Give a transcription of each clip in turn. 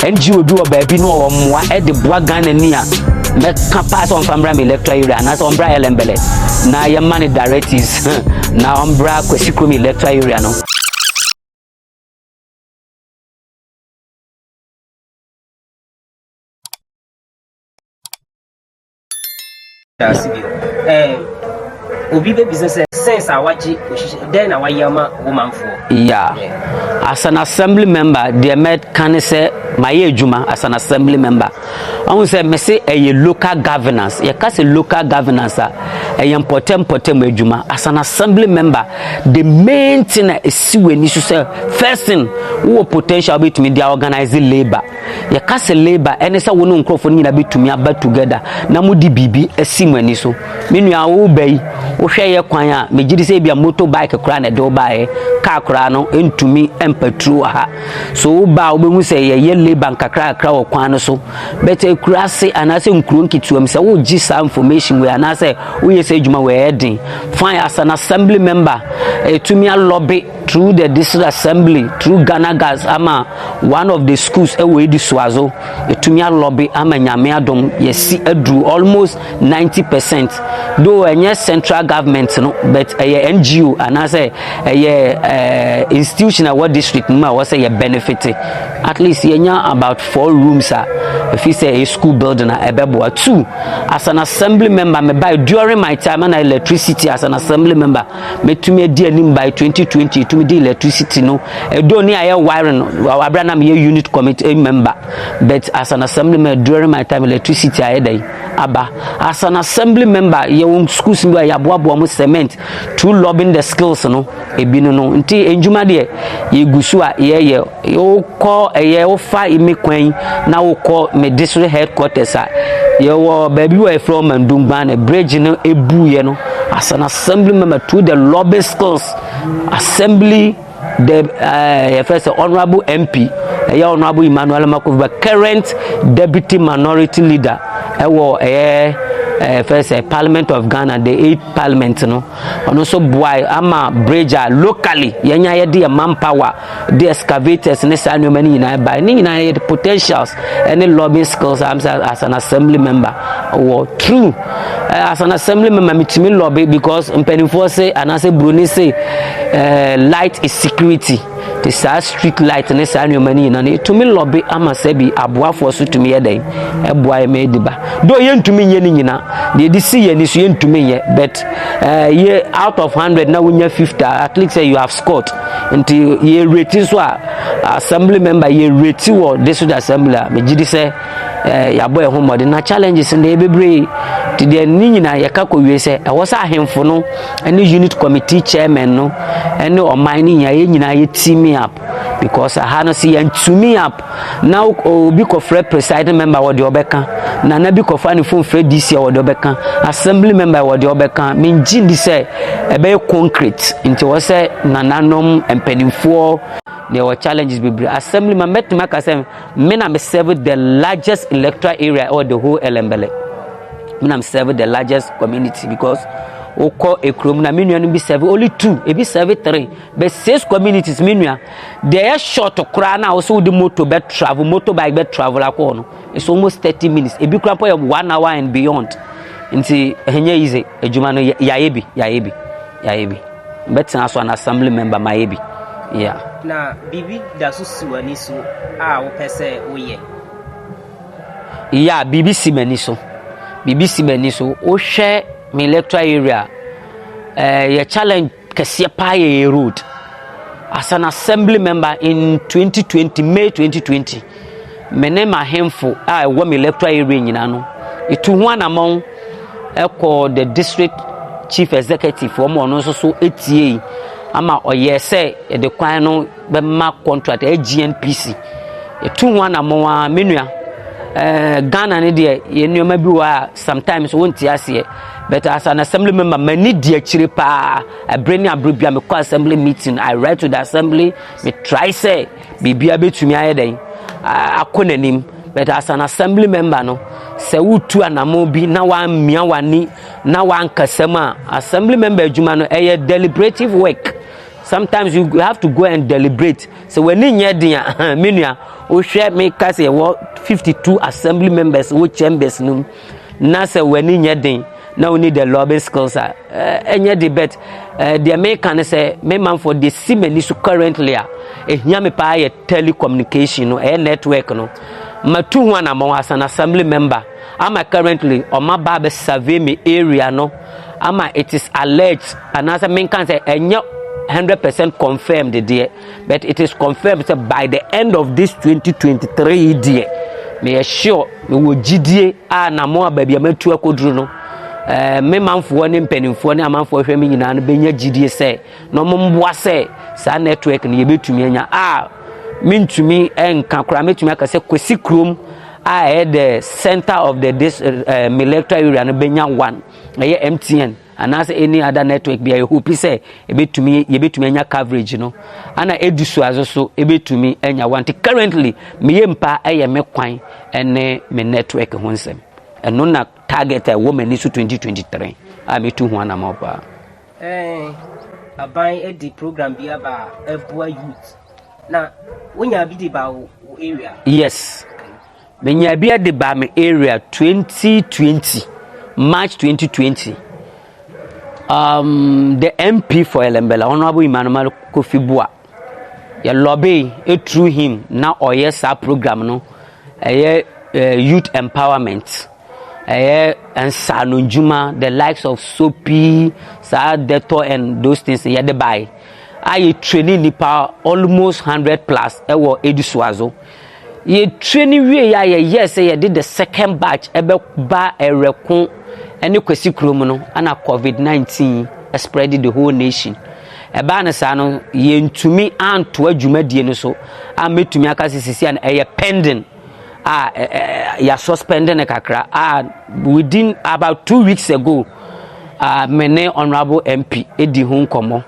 NGO bi o ba bi no o mwa e de boa Ghana ni a me ka pass on famra me electoral area na so ombra elembele na ye man directives na ombra Kwasikrom electoral area no obi be business sense awaji then na wayama woman for as an assembly member the met can say my ejuma as an assembly member I want say me say a local governance you can say local governance a important ejuma as an assembly member the main thing is when you say first thing who potential be to me they organizing labor you can say labor and say we no nkrofo ni na be to me aba together na mu di bibi esim ani so me nua wo bai wo hwe ye kwan a me gidi say bia motorbike kra na de wo bae car kra no entumi empatru ha so wo ba wo be hu say ye labor nkakra kra wo kwan no so but kra say anase nkuro nkituam say wo gi sa information we anase wo ye say adwuma we edin fine as an assembly member etumi a lobby through the district assembly through Ghana Gas ama one of the schools we di Swazo etumi a lobby ama nyame adom yesi adru almost 90% though any central government no but a NGO and I say a institution what district ma was say benefit at least yenya about 4 rooms if you say a school building a bebo 2 as an assembly member me by during my time and electricity as an assembly member me to me di anim by 2020 to me di electricity no e do ni aye wiring abrana me unit committee member but as an assembly member during my time electricity aye dey aba as an assembly member ye schools mbi ya boabo mo cement to lobbying the skills no ebi no nti enjuma de ye gusu a ye ko ye wo fa imi kwan na wo ko me district headquarters a ye wo baby we from Mandungba na bridge no ebu ye no as an assembly member to the lobby skills assembly the first honorable MP honorable Emmanuel Makuba current deputy minority leader first Parliament of Ghana the 8th Parliament no and also boy ama bridger locally yenya ye the manpower the excavators ne sa no many na by ni na the potentials any lobbying skills as an assembly member or true as an assembly member mitimi lobby because mpenifo say and I say Bruni say light is security the street light ne sa no many na to me lobby ama say bi aboafo so to me ye den e boy me diba do ye ntumi nye ni nyina the see ye ni so ye ntumi ye but ye out of 100 na wunya 50 at least say you have scored until ye rate so assembly member ye rate wo this assembly me gidi say ya boy ho mod na challenges na bebre ti de ni nyina ye ka ko wie say e wo sa ahemfo no any unit committee chairman no any oman ni ye nyina ye team up because I had no see and to me up now obi ko free presiding member wo de obeka na na bi ko fa ni phone free DC wo de obeka assembly member wo de obeka me ngindi say e be concrete into wo say nananom empanimfo there were challenges be assembly member metima say me na me serve the largest electoral area or the whole Elembele me na me serve the largest community because oko ekrom na menua no be serve only 2 e be serve 3 but 6 communities menua they are short kura na also the motorbike be travel akọ no it's almost 30 minutes e be kura for 1 hour and beyond nti henye easy ejuma no yaebi but na so an assembly member maebi yeah na bibi da so siwani so a wo pese oye yeah BBC mani so o hwe me electoral area your challenge kese pa ye road as an assembly member in 2020 May 2020 mene ma hemfo a wo me electoral area nyina no itu ho anamon the district chief executive for mo no so etie ama oyese the kwan no be ma contract GNPC itu ho anamon a menua Ghana ne de ye nneoma bi wa sometimes won't ase but as an assembly member many de akire pa abrani abrobia me call assembly meeting I write to the assembly me try say bibia betumi ayeden akonanim but as an assembly member no se wutu anamo bi na wa miawani na wa nkasama assembly member adwuma no deliberative work sometimes you have to go and deliberate. So when in yedia menua we share make us 52 assembly members which chambers no na say when in yedin now we need the lobby skills any debate the American say me man for the simeni so currently ehia me pa telecommunication no network no matu ho na mo as an assembly member am currently on my barber survey me area no ama it is alleged and as a men can say 100% confirmed there, but it is confirmed by the end of this 2023 year. Me sure me will GDA na mo baby ametu akodru no me manfo ne mpanimfo ne amanfo hwe me nyina no benya GDA say no mo mboa say sa network ne yebetumi anya mintumi enka kura metumi akase Kwasikrom the center of the this electoral area no benya 1 MTN and as any other network be I hope say yebetumi anya coverage no ana edusu azoso ebetumi anya want currently me yempa me kwan ene me network ho nsem eno na target a woman isu 2023 me tu ho na moba aban edi program bi aba ebua youth na wonya bi di ba area. Yes, menya bi di ba me area 2020 March 2020. The MP for Elembela, Honorable Emmanuel Kofibua, ya lobby through him now or yes our program no youth empowerment and Sanunjuma, the likes of Sopi, Sa Deto and those things ya the buy. I training nipa almost 100 plus ewo eduswazo. Ye training we yes I did the second batch ebe ba erekun any Kwasikrom no ana COVID-19 spread the whole nation. Eba na sa no ye ntumi anto adwumadie no so ametumi akase sisi an pending ya suspended kakra within about 2 weeks ago many honorable MP edi ho nkomo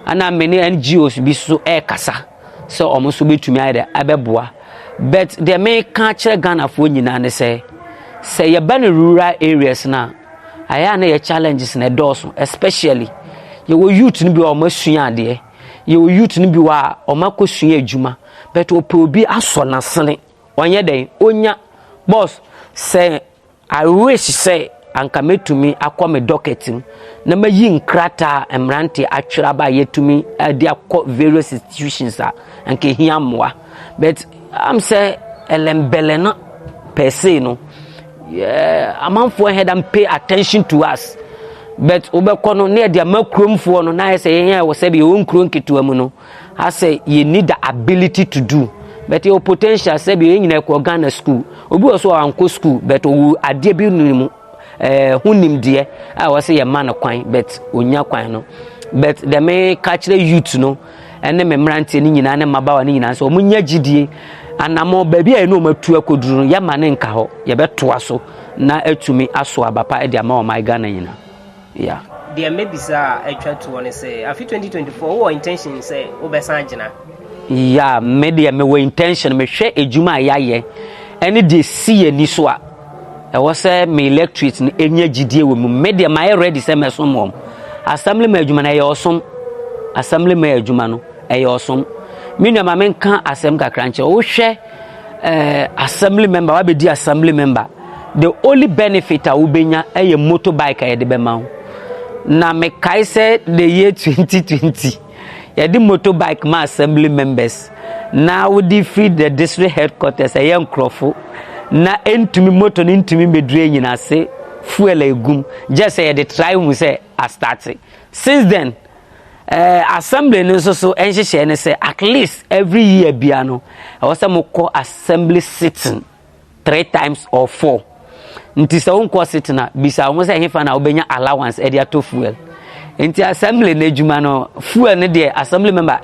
ana many NGOs bi so kasa so omoso betumi ade abeboa but the may catch Ghana for nyina ne say ye ban rural areas na aya na ye challenges na doso especially ye wo youth ni bi o masua ade ye wo youth ni bi wa o makosua adwuma but obi aso na sene onye den onya boss say I wish say anka metumi akome docketing na mayi nkrata emrante atwera ba yetumi ade akọ various institutions anka hia moa but am say elembele no per se no amanfo head and pay attention to us but obekono na dia makromfo no na say yen wo say be won kron ketu amu no I say you need the ability to do but your potential say be yen ko Ghana school obi also anko school but o ade bi nimu hunim de I was say a man kwan but onya kwan no but the may catch the youth no and me mrante ni nyina ne mabawa ni nyina so omunya gidie anamo baby a no matu akoduru ya mane nka ho ye betoa so na atumi aso abapa e de ama o my Ghana nyina yeah there may be sir try to want to say after 2024 what intention say obesan gina yeah media me we intention me hwe ejuma yaye ene de see ani so a e wo say me electorate ni enya gidie we mu media my ready say me so mom assembly ma ejuma na ye osom assembly ma ejuma no e ye osom minu ma men kan asem kakranche wo hwe assembly member wa be di assembly member the only benefit a wo benya e ye motorbike a ye de be ma na me kai say the year 2020 ye di motorbike ma assembly members now we defeat the district headquarters a young crofo na entumi moto ni ntumi medure nyina se fuel egum just say the try we say I started since then assembly no so enhye ne say at least every year bia no I was some call assembly sitting 3 times or 4 nti se won call sitting na bisa won say hefa na obenya allowance e dia to fuel nti assembly na adwuma no fuel ne de assembly member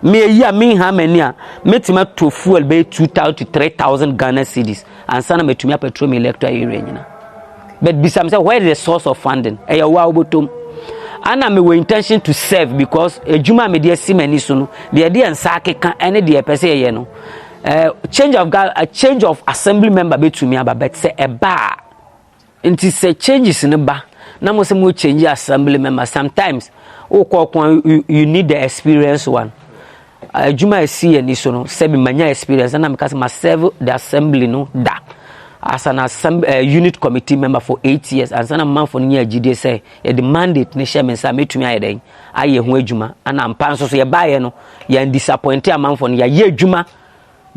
me ha mani a metima to fuel be 2,000 to 3,000 Ghana cedis and sana metumi petrol electoral area nyina but bisa say where is the source of funding e ya wa obotom ana me we intention to serve because ejuma me de simani so no de de nsake kan ene de pese ye no change of assembly member betumi aba but say eba nti say changes ne ba na mo se mo change assembly member sometimes you need the experienced one adwuma esi ani so no se be manya experience na me ka se ma serve the assembly no da as an unit committee member for 8 years and sana man for near GD say the mandate ne share me say metumi aye den aye ho adwuma ana ampa so ye baaye no ye disappoint am for ye adwuma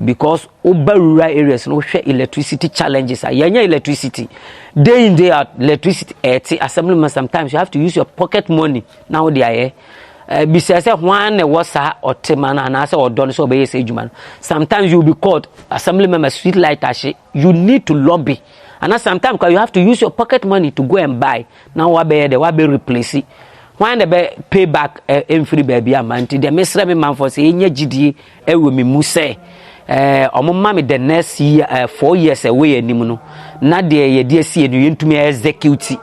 because over rural areas no share electricity challenges ye electricity day in day out electricity assemblyman sometimes you have to use your pocket money now they are bisa say one was otema and answer or done so be say adwuma sometimes you will be called assembly member street light ashe you need to lobby and sometimes you have to use your pocket money to go and buy now what be there what be replace it when the pay back free baby amount the mesra me man for say enya gidie e we me mu say omoma me the next year 4 years away anim no na de ye de sie no yentumi execute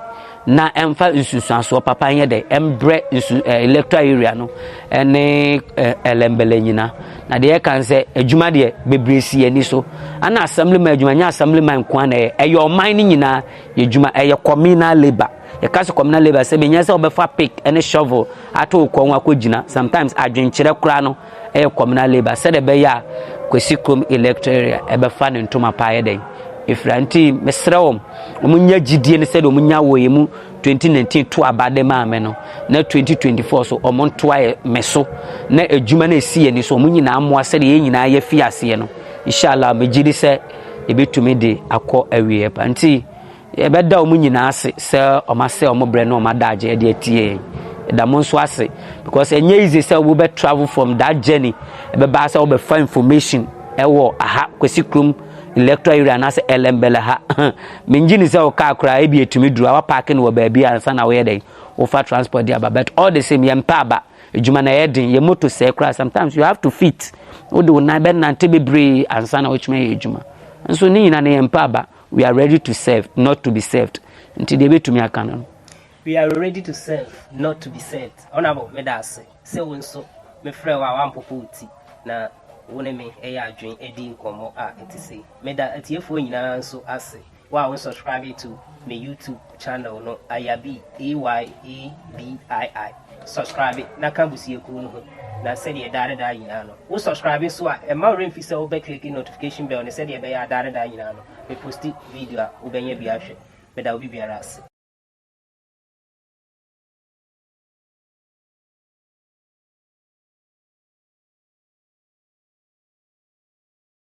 na emfa nsusuanso papa anye de embre electoral area no ene elembele nyina na de kan se adwuma de bebresi ani so ana assemblyman adwuma nya assemblyman kwa na eyo man nyina adwuma eye communal labor ye kase communal labor se benya se obefa pick ene shovel ato ko nwa kogina sometimes adwenkyere kura no eye communal labor se de be ya Kwasikrom electoral area ebefa ne ntoma paaye den ifranti mesrewom omunya gidie ne said omunya woyemu 2019 to abade maame no na 2024 so omonto aye meso na adwuma na esi ani so omunyi na amoa said ye nyina ye fiase no inshallah megidi se ebetumi de akọ awie panti ebeda omunyi na ase se omase omobre na omadaje de atie da monso ase because enye easy say we be travel from that journey ebe ba say we be find information ewo aha Kwasikrom electoral area na say elembele ha menjini say o ka akra e bi etumi duru awa park no ba bia ansa na we dey offer transport there but all the same ye mpa ba ejuma na yedin ye motor say kra sometimes you have to fit o do na be na te bebre ansa na ochuma ye ejuma so ni na ye mpa ba we are ready to serve not to be served until they betumi akana. We are ready to serve, not to be served. Honorable Medase, say so me frɛ wa wampopoti na wone me eya adwen edi nkomo etise. Meda atiefo nyina nso ase. Wa won subscribe to me YouTube channel no Ayabi AYABII. Subscribe na kambusie ku no na said ye dare da nyina no. Wo subscribe so a e ma remfi se wo be click notification bell ne said ye be ya dare da nyina no. Me posti video a wo benya bi ahwe. Meda obi biara ase.